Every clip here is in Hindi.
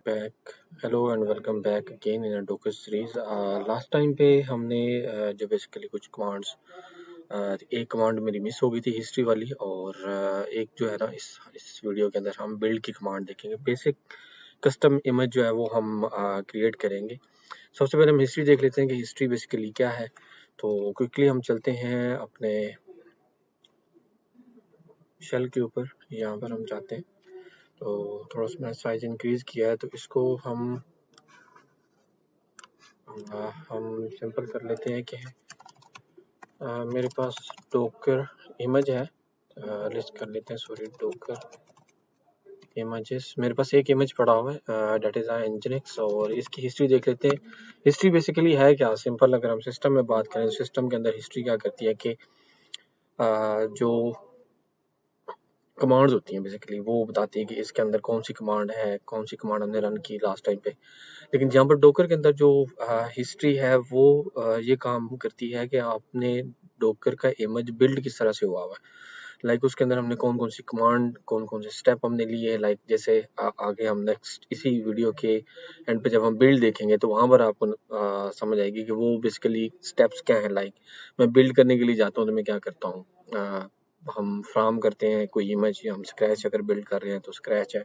Back hello and welcome back again in docker series. Last time पे हमने जो बेसिकली कुछ कमांड्स, एक कमांड मेरी मिस हो गई थी हिस्ट्री वाली, और एक जो है ना इस वीडियो के अंदर हम बिल्ड की कमांड देखेंगे। बेसिक कस्टम इमेज जो है वो हम क्रिएट करेंगे। सबसे पहले हम हिस्ट्री देख लेते हैं कि हिस्ट्री बेसिकली क्या है। तो क्विकली हम चलते हैं अपने शेल के ऊपर, यहाँ पर हम जाते हैं। तो थोड़ा सा मैंने साइज इंक्रीज किया है, तो इसको हम सिंपल कर लेते हैं कि मेरे पास डोकर इमेज है। लिस्ट कर लेते हैं, सॉरी, डोकर इमेजेस। मेरे पास एक इमेज पड़ा हुआ है, डेट इज एनजिनिक्स, और इसकी हिस्ट्री देख लेते हैं। हिस्ट्री बेसिकली है क्या? सिंपल, अगर हम सिस्टम में बात करें, सिस्टम के अंदर हिस्ट्री क्या करती है कि जो कमांड्स होती हैं बेसिकली वो बताती है कि इसके अंदर कौन सी कमांड है, कौन सी कमांड हमने रन की लास्ट टाइम पे। लेकिन यहाँ पर डोकर के अंदर जो हिस्ट्री है वो ये काम करती है कि आपने डोकर का इमेज बिल्ड किस तरह से हुआ हुआ है। लाइक उसके अंदर हमने कौन कौन सी कमांड, कौन कौन से स्टेप हमने लिए। लाइक जैसे आगे हम नेक्स्ट इसी वीडियो के एंड पे जब हम बिल्ड देखेंगे तो वहां पर आपको समझ आएगी कि वो बेसिकली स्टेप्स क्या है। लाइक मैं बिल्ड करने के लिए जाता हूँ तो मैं क्या करता हूँ, हम फ्राम करते हैं कोई इमेज, या हम स्क्रैच अगर बिल्ड कर रहे हैं तो स्क्रैच है।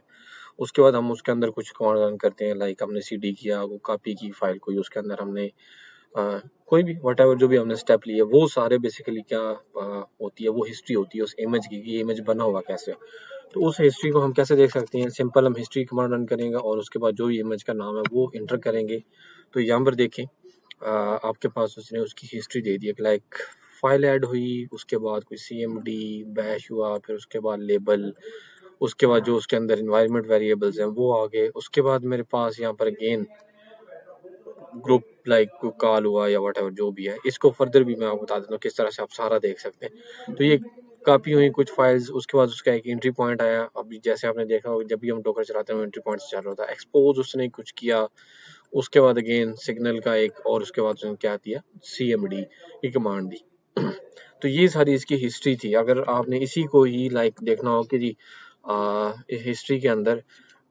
उसके बाद हम उसके अंदर कुछ कमांड रन करते हैं। लाइक हमने सीडी किया, वो कॉपी की फाइल कोई, उसके अंदर हमने कोई भी व्हाटएवर जो भी हमने स्टेप लिए, वो सारे बेसिकली क्या होती है, वो हिस्ट्री होती है उस इमेज की, ये इमेज बना हुआ कैसे। तो उस हिस्ट्री को हम कैसे देख सकते हैं? सिंपल, हम हिस्ट्री कमांड रन करेंगे और उसके बाद जो भी इमेज का नाम है वो इंटर करेंगे। तो यहाँ पर देखें, आपके पास उसने उसकी हिस्ट्री दे दी है। लाइक फाइल ऐड हुई, उसके बाद कोई cmd बैश हुआ, फिर उसके बाद लेबल, उसके बाद जो उसके अंदर इन्वायरमेंट वेरिएबल्स हैं वो आ गए। उसके बाद मेरे पास यहाँ पर अगेन ग्रुप, लाइक कोई कॉल हुआ या व्हाटएवर जो भी है। इसको फर्दर भी मैं आपको बता देता हूँ किस तरह से आप सारा देख सकते हैं। तो ये कॉपी हुई कुछ फाइल्स, उसके बाद उसका एक एंट्री पॉइंट आया। अभी जैसे आपने देखा होगा जब भी हम डोकर चलाते हैं एंट्री पॉइंट से चल रहा होता है। एक्सपोज उसने कुछ किया, उसके बाद अगेन सिग्नल का एक, और उसके बाद उसने क्या दिया, cmd की कमांड दी। तो ये सारी इसकी हिस्ट्री थी। अगर आपने इसी को ही लाइक देखना हो कि जी हिस्ट्री के अंदर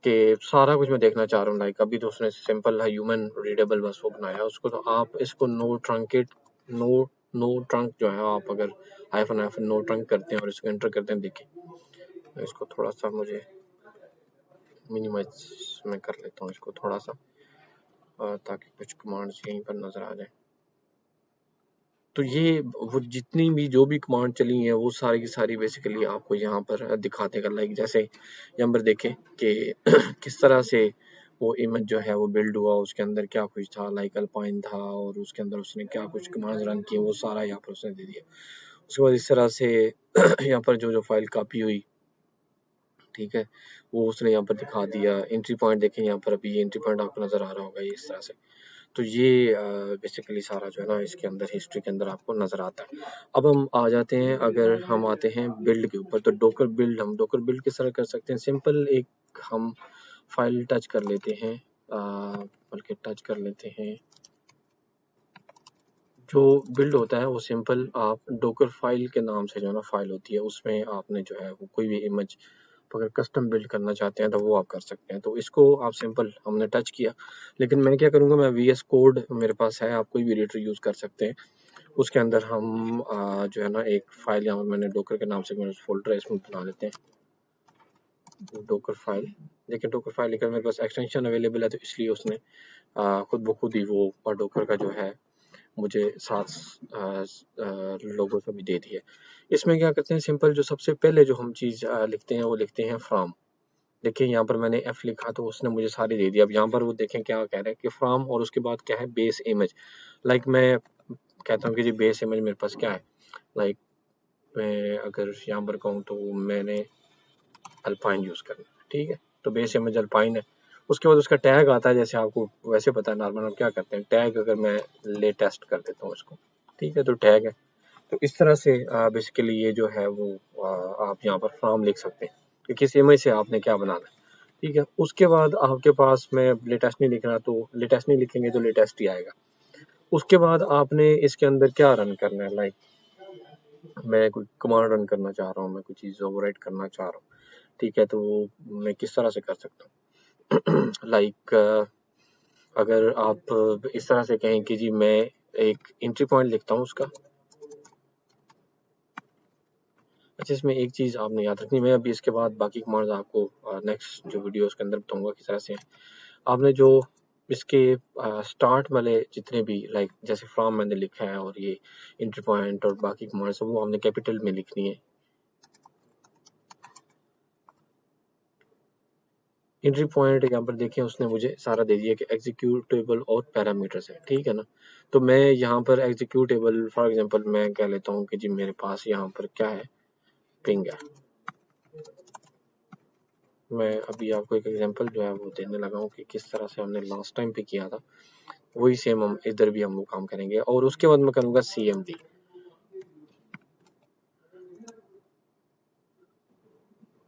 के सारा कुछ मैं देखना चाह रहा हूँ, लाइक अभी तो उसने सिंपल है ह्यूमन रीडेबल बस वो बनाया उसको, तो आप इसको no truncate, no no trunk जो है, आप अगर हाइफन हाइफन नो ट्रंक करते हैं और इसको एंटर करते हैं, देखिए इसको थोड़ा सा मुझे मिनिमाइज में कर लेता हूँ इसको थोड़ा सा, ताकि कुछ कमांड्स यहीं पर नजर आ जाए। तो ये वो जितनी भी जो भी कमांड चली हैं वो सारी की सारी बेसिकली आपको यहाँ पर दिखा देगा। लाइक जैसे यहाँ पर देखें कि किस तरह से वो इमेज जो है वो बिल्ड हुआ, उसके अंदर क्या कुछ था। लाइक अल्पाइन था, और उसके अंदर उसने क्या कुछ कमांड रन किए वो सारा यहाँ पर उसने दे दिया। उसके बाद इस तरह से यहाँ पर जो जो फाइल कॉपी हुई, ठीक है, वो उसने यहाँ पर दिखा दिया। एंट्री पॉइंट देखें यहाँ पर, अभी ये एंट्री पॉइंट आपको नजर आ रहा होगा ये इस तरह से। तो ये बेसिकली सारा जो है ना इसके अंदर हिस्ट्री के अंदर आपको नजर आता है। अब हम आ जाते हैं, अगर हम आते हैं बिल्ड के ऊपर, तो डोकर बिल्ड, हम डोकर बिल्ड किस तरह कर सकते हैं? सिंपल, एक हम फाइल टच कर लेते हैं, बल्कि टच कर लेते हैं। जो बिल्ड होता है वो सिंपल, आप डोकर फाइल के नाम से जो है ना फाइल होती है, उसमें आपने जो है वो कोई भी इमेज अगर कस्टम बिल्ड करना चाहते हैं तो वो आप कर सकते हैं। तो इसको आप सिंपल, हमने टच किया, लेकिन मैं क्या करूँगा, मैं VS कोड मेरे पास है, आप कोई भी एडिटर यूज़ कर सकते हैं। उसके अंदर हम जो है ना एक फाइल, यहाँ पर मैंने डोकर के नाम से मैंने फोल्डर है, इसमें बना लेते हैं डोकर फाइल। लेकिन डोकर फाइल लेकर मेरे पास एक्सटेंशन अवेलेबल है, तो इसलिए उसने खुद ब खुद ही वो डोकर का जो है मुझे साथ लोगों का भी दे दिया। इसमें क्या करते हैं, सिंपल जो सबसे पहले जो हम चीज़ लिखते हैं वो लिखते हैं फ्रॉम। देखिए यहाँ पर मैंने F लिखा तो उसने मुझे सारी दे दी। अब यहाँ पर वो देखें क्या कह रहा है कि फ्रॉम, और उसके बाद क्या है, बेस इमेज। लाइक मैं कहता हूँ कि जी बेस इमेज मेरे पास क्या है। लाइक मैं अगर यहाँ पर कहूँ तो मैंने अल्पाइन यूज़ करना, ठीक है, तो बेस इमेज अल्पाइन है। उसके बाद उसका टैग आता है, जैसे आपको वैसे पता है नॉर्मल हम क्या करते हैं, टैग अगर मैं लेटेस्ट कर देता हूँ इसको, ठीक है, तो टैग है। तो इस तरह से बेसिकली ये जो है वो आप यहाँ पर फ्रॉम लिख सकते हैं कि किस इमेज से आपने क्या बनाना है, ठीक है। उसके बाद आपके पास में लेटेस्ट नहीं लिखना, तो लेटेस्ट नहीं लिखेंगे तो लेटेस्ट ही आएगा। उसके बाद आपने इसके अंदर क्या रन करना है, लाइक मैं कोई कमांड रन करना चाह रहा हूँ, मैं कोई चीज़ ओवरराइट करना चाह रहा हूँ, ठीक है, तो मैं किस तरह से कर सकता हूँ। लाइक अगर आप इस तरह से कहें कि जी मैं एक एंट्री पॉइंट लिखता हूँ उसका। अच्छा, इसमें एक चीज़ आपने याद रखनी, मैं अभी इसके बाद बाकी कमांड्स आपको नेक्स्ट जो वीडियोस के अंदर बताऊंगा किस तरह से हैं। आपने जो इसके स्टार्ट वाले जितने भी लाइक जैसे फ्रॉम मैंने लिखा है और ये एंट्री पॉइंट और बाकी कमांड्स वो हमने कैपिटल में लिखनी है। एंट्री पॉइंट यहाँ पर देखें उसने मुझे सारा दे दिया कि एग्जीक्यूटेबल और पैरामीटर्स है, ठीक है ना। तो मैं यहाँ पर एग्जीक्यूटेबल फॉर एग्जांपल मैं कह लेता हूँ कि जी मेरे पास यहाँ पर क्या है, पिंग है। मैं अभी आपको एक एग्जांपल जो है वो देने लगा हूँ कि किस तरह से हमने लास्ट टाइम पे किया था, वही सेम हम इधर भी हम वो काम करेंगे। और उसके बाद मैं करूँगा CMD।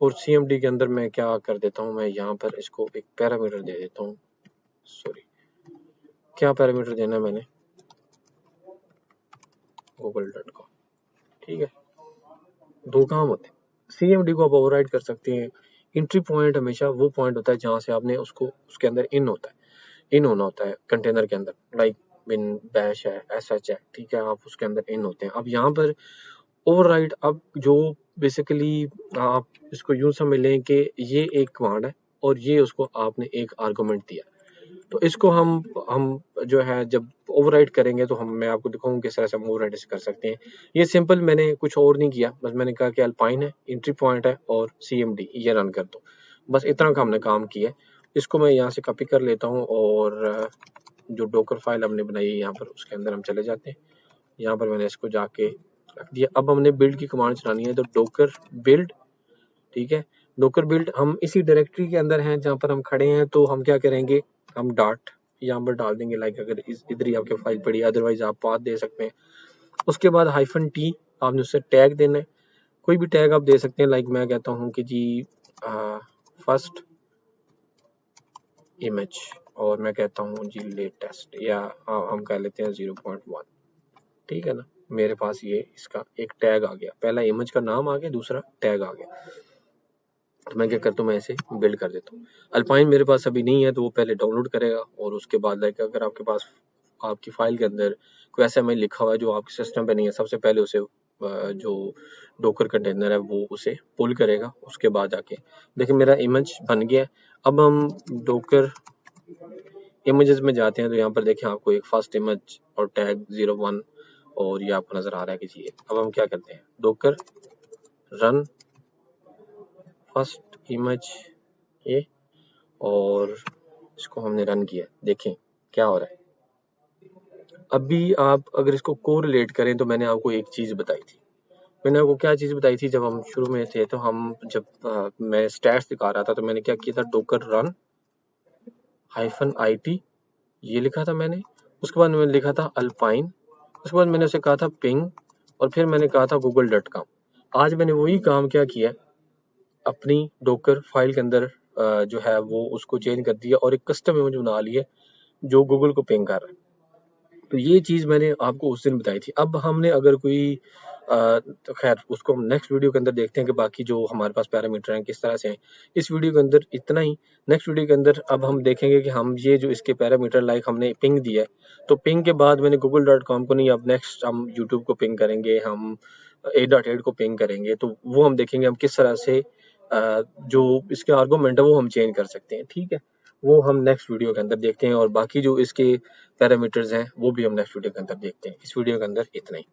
और CMD के अंदर मैं क्या कर देता हूँ, मैं यहाँ पर इसको एक पैरामीटर दे देता हूँ। सॉरी, क्या पैरामीटर देना है मैंने, google.com, ठीक है। दो काम होते हैं, CMD को आप ओवरराइड कर सकते हैं। एंट्री पॉइंट हमेशा वो पॉइंट होता है जहाँ से आपने उसको उसके अंदर इन होता है, इन होना होता है कंटेनर के अंदर, लाइक बिन बैश है, SH है, ठीक है, आप उसके अंदर इन होते हैं। अब यहाँ पर ओवरराइड, अब जो बेसिकली आप इसको यूं समझ लें कि ये एक कमांड है और ये उसको आपने एक आर्गुमेंट दिया, तो इसको हम जो है जब ओवरराइड करेंगे तो मैं आपको दिखाऊंगा किस तरह से हम ओवरराइड कर सकते हैं। ये सिंपल, मैंने कुछ और नहीं किया, बस मैंने कहा कि अल्पाइन है, एंट्री पॉइंट है और CMD ये रन कर दो, बस इतना का हमने काम किया है। इसको मैं यहाँ से कॉपी कर लेता हूँ और जो डॉकर फाइल हमने बनाई है यहाँ पर उसके अंदर हम चले जाते हैं। यहाँ पर मैंने इसको जाके रख दिया। अब हमने बिल्ड की कमांड चलानी है, तो डॉकर बिल्ड, ठीक है, डॉकर बिल्ड हम इसी डायरेक्टरी के अंदर हैं जहाँ पर हम खड़े हैं, तो हम क्या करेंगे, हम डॉट यहाँ पर डाल देंगे, लाइक अगर इधर ही आपके फाइल पड़ी है, अदरवाइज आप पाथ दे सकते हैं। उसके बाद -T आपने उससे टैग देना है, कोई भी टैग आप दे सकते हैं, लाइक मैं कहता हूँ कि जी फर्स्ट इमेज, और मैं कहता हूँ जी लेटेस्ट, या हम कह लेते हैं 0.1, ठीक है ना। मेरे पास ये इसका एक टैग आ गया, पहला इमेज का नाम आ गया, दूसरा टैग आ गया। तो मैं क्या करता हूँ, मैं ऐसे बिल्ड कर देता हूँ। अल्पाइन मेरे पास अभी नहीं है, तो वो पहले डाउनलोड करेगा और उसके बाद लाइक अगर आपके पास आपकी फाइल के अंदर कोई ऐसा मेल लिखा हुआ है जो आपके सिस्टम पे नहीं है, सबसे पहले उसे जो डॉकर कंटेनर है वो उसे पुल करेगा। उसके बाद आके देखिए मेरा इमेज बन गया। अब हम डॉकर इमेजेस में जाते हैं, तो यहाँ पर देखें आपको एक फर्स्ट इमेज और टैग 01 और ये आपको नजर आ रहा है कि जी। अब हम क्या करते हैं, डॉकर रन फर्स्ट इमेज ये, और इसको हमने रन किया, देखें क्या हो रहा है। अभी आप अगर इसको कोरिलेट करें तो मैंने आपको एक चीज बताई थी, मैंने आपको क्या चीज बताई थी, जब हम शुरू में थे तो हम जब मैं स्टैट्स दिखा रहा था तो मैंने क्या किया था, डॉकर रन -IT ये लिखा था मैंने। उसके बाद मैंने लिखा था अल्पाइन, उसके बाद मैंने उसे कहा था पिंग, और फिर मैंने कहा था google.com। आज मैंने वही काम क्या किया, अपनी डॉकर फाइल के अंदर जो है वो उसको चेंज कर दिया और एक कस्टम इमेज बना लिया जो गूगल को पिंग कर रहा है। तो ये चीज मैंने आपको उस दिन बताई थी। अब हमने अगर कोई तो खैर उसको हम नेक्स्ट वीडियो के अंदर देखते हैं कि बाकी जो हमारे पास पैरामीटर हैं किस तरह से हैं। इस वीडियो के अंदर इतना ही। नेक्स्ट वीडियो के अंदर अब हम देखेंगे कि हम ये जो इसके पैरामीटर लाइक हमने पिंग दिया है, तो पिंग के बाद मैंने google.com को नहीं, अब नेक्स्ट हम यूट्यूब को पिंग करेंगे, हम 8.8 को पिंग करेंगे, तो वो हम देखेंगे हम किस तरह से जो इसके आर्गुमेंट है वो हम चेंज कर सकते हैं, ठीक है। वो हम नेक्स्ट वीडियो के अंदर देखते हैं और बाकी जो इसके पैरामीटर्स हैं वो भी हम नेक्स्ट वीडियो के अंदर देखते हैं। इस वीडियो के अंदर इतना ही।